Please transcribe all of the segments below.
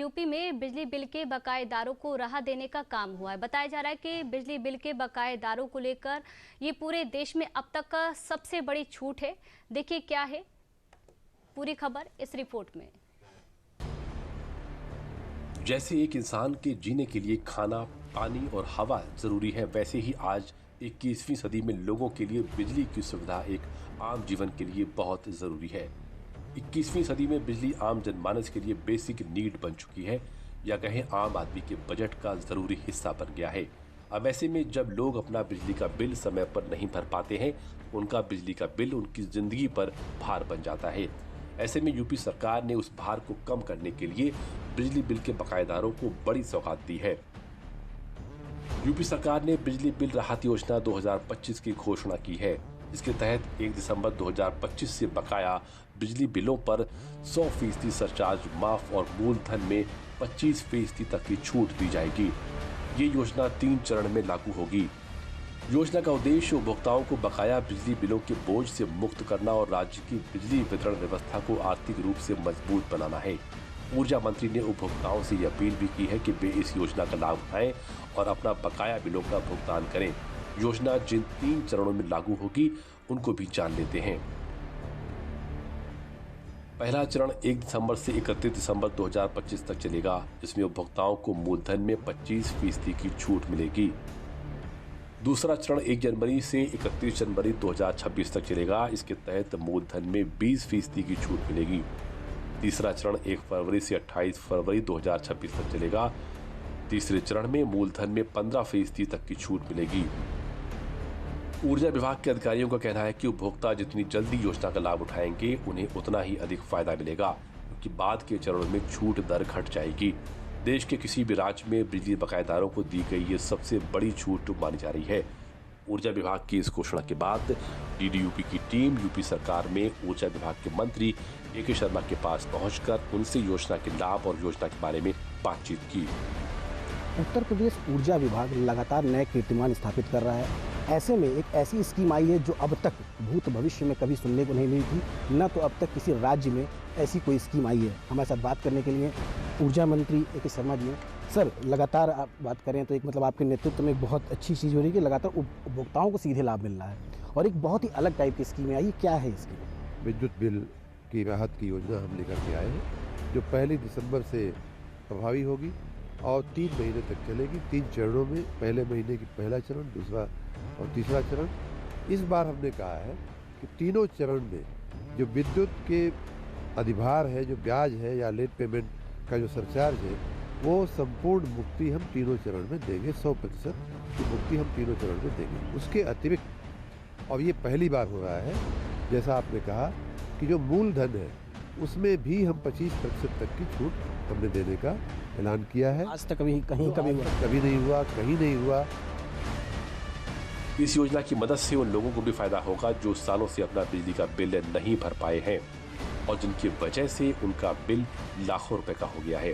UP में बिजली bill के बकायेदारों को राहत देने का काम हुआ है। बताया जा रहा है कि बिजली बिल के बकायेदारों को लेकर ये पूरे देश में अब तक का सबसे बड़ी छूट है। देखिए क्या है पूरी खबर इस रिपोर्ट में। जैसे एक इंसान के जीने के लिए खाना, पानी और हवा जरूरी है, वैसे ही आज 21वीं सदी में लोगों के लिए बिजली की सुविधा एक आम जीवन के लिए बहुत जरूरी है। 21वीं सदी में बिजली आम जनमानस के लिए बेसिक नीड बन चुकी है, या कहें आम आदमी के बजट का जरूरी हिस्सा बन गया है। अब ऐसे में जब लोग अपना बिजली का बिल समय पर नहीं भर पाते हैं, उनका बिजली का बिल उनकी जिंदगी पर भार बन जाता है। ऐसे में यूपी सरकार ने उस भार को कम करने के लिए बिजली बिल के बकायेदारों को बड़ी सौगात दी है। यूपी सरकार ने बिजली बिल राहत योजना 2025 की घोषणा की है, जिसके तहत 1 दिसंबर 2025 से बकाया बिजली बिलों पर 100% सरचार्ज माफ और मूलधन में 25% तक की छूट दी जाएगी। ये योजना 3 चरण में लागू होगी। योजना का उद्देश्य उपभोक्ताओं को बकाया बिजली बिलों के बोझ से मुक्त करना और राज्य की बिजली वितरण व्यवस्था को आर्थिक रूप से मजबूत बनाना है। ऊर्जा मंत्री ने उपभोक्ताओं से अपील भी की है कि वे इस योजना का लाभ उठाएं और अपना बकाया बिलों का भुगतान करें। योजना जिन 3 चरणों में लागू होगी उनको भी जान लेते हैं। पहला चरण 1 दिसंबर से 31 दिसंबर 2025 तक चलेगा, जिसमें उपभोक्ताओं को मूलधन में 25% की छूट मिलेगी। दूसरा चरण 1 जनवरी से 31 जनवरी 2026 तक चलेगा। इसके तहत मूलधन में 20% की छूट मिलेगी। तीसरा चरण 1 फरवरी से 28 फरवरी 2026 तक चलेगा। तीसरे चरण में मूलधन में 15% तक की छूट मिलेगी। ऊर्जा विभाग के अधिकारियों का कहना है कि उपभोक्ता जितनी जल्दी योजना का लाभ उठाएंगे, उन्हें उतना ही अधिक फायदा मिलेगा, क्योंकि बाद के चरणों में छूट दर घट जाएगी। देश के किसी भी राज्य में बिजली बकायेदारों को दी गई ये सबसे बड़ी छूट मानी जा रही है। ऊर्जा विभाग की इस घोषणा के बाद डीडीयूपी की टीम यूपी सरकार में ऊर्जा विभाग के मंत्री ए.के. शर्मा के पास पहुंचकर उनसे योजना के लाभ और योजना के बारे में बातचीत की। उत्तर प्रदेश ऊर्जा विभाग लगातार नए कीर्तिमान स्थापित कर रहा है। ऐसे में एक ऐसी स्कीम आई है जो अब तक भूत भविष्य में कभी सुनने को नहीं मिली थी, न तो अब तक किसी राज्य में ऐसी कोई स्कीम आई है। हमारे साथ बात करने के लिए ऊर्जा मंत्री ए.के. शर्मा जी हैं। सर, लगातार आप बात करें तो एक मतलब आपके नेतृत्व में एक बहुत अच्छी चीज़ हो रही है कि लगातार उपभोक्ताओं को सीधे लाभ मिल रहा है, और एक बहुत ही अलग टाइप की स्कीम आई है। क्या है स्कीम? विद्युत बिल की राहत की योजना हम लेकर के आए हैं, जो 1 दिसंबर से प्रभावी होगी और 3 महीने तक चलेगी। 3 चरणों में, पहले महीने की पहला चरण, दूसरा और तीसरा चरण। इस बार हमने कहा है कि तीनों चरण में जो विद्युत के अधिभार है, जो ब्याज है या लेट पेमेंट का जो सरचार्ज है, वो संपूर्ण मुक्ति हम तीनों चरण में देंगे। 100% की मुक्ति हम तीनों चरण में देंगे। उसके अतिरिक्त, और ये पहली बार हो रहा है, जैसा आपने कहा कि जो मूलधन है उसमें भी हम 25% तक की छूट हमने देने का ऐलान किया है। आज तक कभी नहीं हुआ, कहीं नहीं हुआ। इस योजना की मदद से उन लोगों को भी फायदा होगा जो सालों से अपना बिजली का बिल नहीं भर पाए हैं और जिनकी वजह से उनका बिल लाखों रुपए का हो गया है।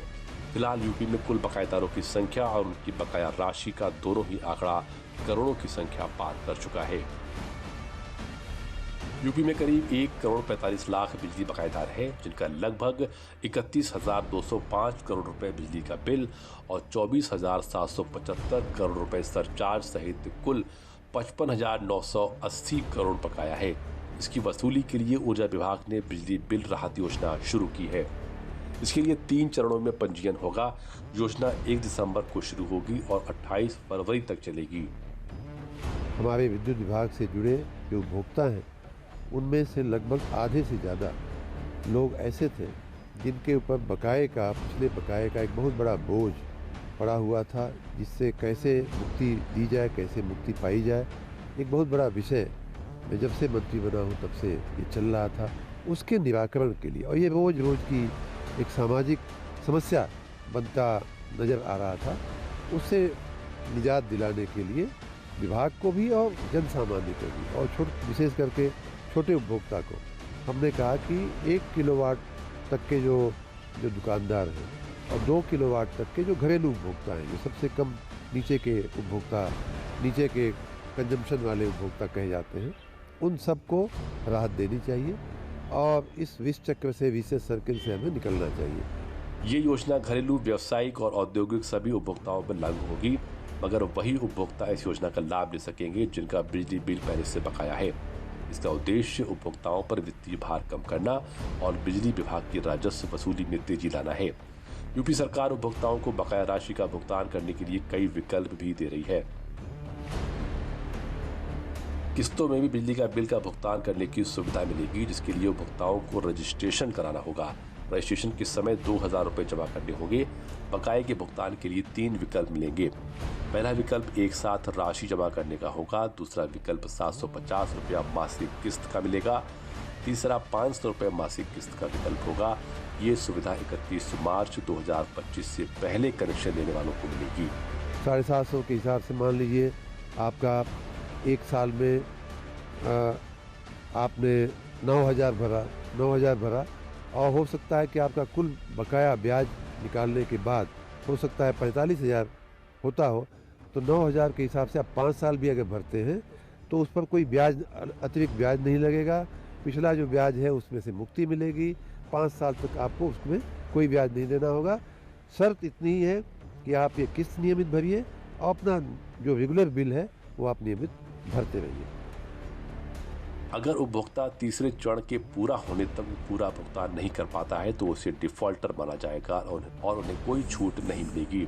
फिलहाल यूपी में कुल बकायेदारों की संख्या और उनकी बकाया राशि का दोनों ही आंकड़ा करोड़ों की संख्या पार कर चुका है। यूपी में करीब 1 करोड़ 45 लाख बिजली बकायेदार हैं, जिनका लगभग 31,205 करोड़ रुपए बिजली का बिल और 24,775 करोड़ रुपए सरचार्ज सहित कुल 55,980 करोड़ बकाया है। इसकी वसूली के लिए ऊर्जा विभाग ने बिजली बिल राहत योजना शुरू की है। इसके लिए 3 चरणों में पंजीयन होगा। योजना 1 दिसंबर को शुरू होगी और 28 फरवरी तक चलेगी। हमारे विद्युत विभाग से जुड़े जो उपभोक्ता हैं, उनमें से लगभग आधे से ज़्यादा लोग ऐसे थे जिनके ऊपर पिछले बकाये का एक बहुत बड़ा बोझ पड़ा हुआ था, जिससे कैसे मुक्ति दी जाए, कैसे मुक्ति पाई जाए, एक बहुत बड़ा विषय मैं जब से मंत्री बना हूँ तब से ये चल रहा था। उसके निराकरण के लिए, और ये रोज़ की एक सामाजिक समस्या बनता नज़र आ रहा था, उससे निजात दिलाने के लिए विभाग को भी और जन सामान्य को भी, और विशेष करके छोटे उपभोक्ता को हमने कहा कि 1 किलोवाट तक के जो दुकानदार हैं और 2 किलोवाट तक के जो घरेलू उपभोक्ता हैं, जो सबसे कम नीचे के उपभोक्ता, नीचे के कंजम्पशन वाले उपभोक्ता कहे जाते हैं, उन सबको राहत देनी चाहिए और इस विष चक्र से, विशेष सर्किल से हमें निकलना चाहिए। ये योजना घरेलू, व्यावसायिक और औद्योगिक सभी उपभोक्ताओं पर लागू होगी, मगर वही उपभोक्ता इस योजना का लाभ ले सकेंगे जिनका बिजली बिल पहले से बकाया है। इसका उद्देश्य उपभोक्ताओं पर वित्तीय भार कम करना और बिजली विभाग की राजस्व वसूली में तेजी लाना है। यूपी सरकार उपभोक्ताओं को बकाया राशि का भुगतान करने के लिए कई विकल्प भी दे रही है। किस्तों में भी बिजली का बिल का भुगतान करने की सुविधा मिलेगी, जिसके लिए उपभोक्ताओं को रजिस्ट्रेशन कराना होगा। रजिस्ट्रेशन के समय 2000 रुपये जमा करने होंगे। बकाये के भुगतान के लिए 3 विकल्प मिलेंगे। पहला विकल्प एक साथ राशि जमा करने का होगा। दूसरा विकल्प 750 रुपया मासिक किस्त का मिलेगा। तीसरा 500 रुपये मासिक किस्त का विकल्प होगा। ये सुविधा 31 मार्च 2025 से पहले कनेक्शन लेने वालों को मिलेगी। 750 के हिसाब से मान लीजिए आपका एक साल में आपने 9000 भरा और हो सकता है कि आपका कुल बकाया ब्याज निकालने के बाद हो सकता है 45,000 होता हो, तो 9000 के हिसाब से आप 5 साल भी अगर भरते हैं तो उस पर कोई ब्याज, अतिरिक्त ब्याज नहीं लगेगा। पिछला जो ब्याज है उसमें से मुक्ति मिलेगी। 5 साल तक आपको उसमें कोई ब्याज नहीं देना होगा। शर्त इतनी ही है कि आप ये किस्त नियमित भरिए और अपना जो रेगुलर बिल है वो आप नियमित भरते रहिए। अगर उपभोक्ता तीसरे चरण के पूरा होने तक पूरा भुगतान नहीं कर पाता है तो उसे डिफॉल्टर माना जाएगा और उन्हें कोई छूट नहीं मिलेगी।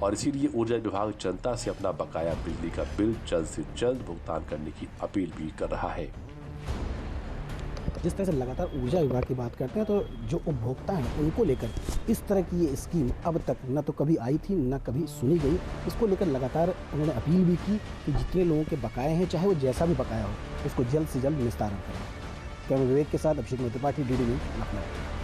और इसीलिए ऊर्जा विभाग जनता से अपना बकाया बिजली का बिल जल्द से जल्द भुगतान करने की अपील भी कर रहा है। जिस तरह से लगातार ऊर्जा विभाग की बात करते हैं, तो जो उपभोक्ता हैं उनको लेकर इस तरह की ये स्कीम अब तक न तो कभी आई थी न कभी सुनी गई। इसको लेकर लगातार उन्होंने अपील भी की कि जितने लोगों के बकाए हैं, चाहे वो जैसा भी बकाया हो, उसको जल्द से जल्द निस्तारण करें। कैमरा विवेक के साथ अभिषेक त्रिपाठी, DD न्यूज़, लखनऊ।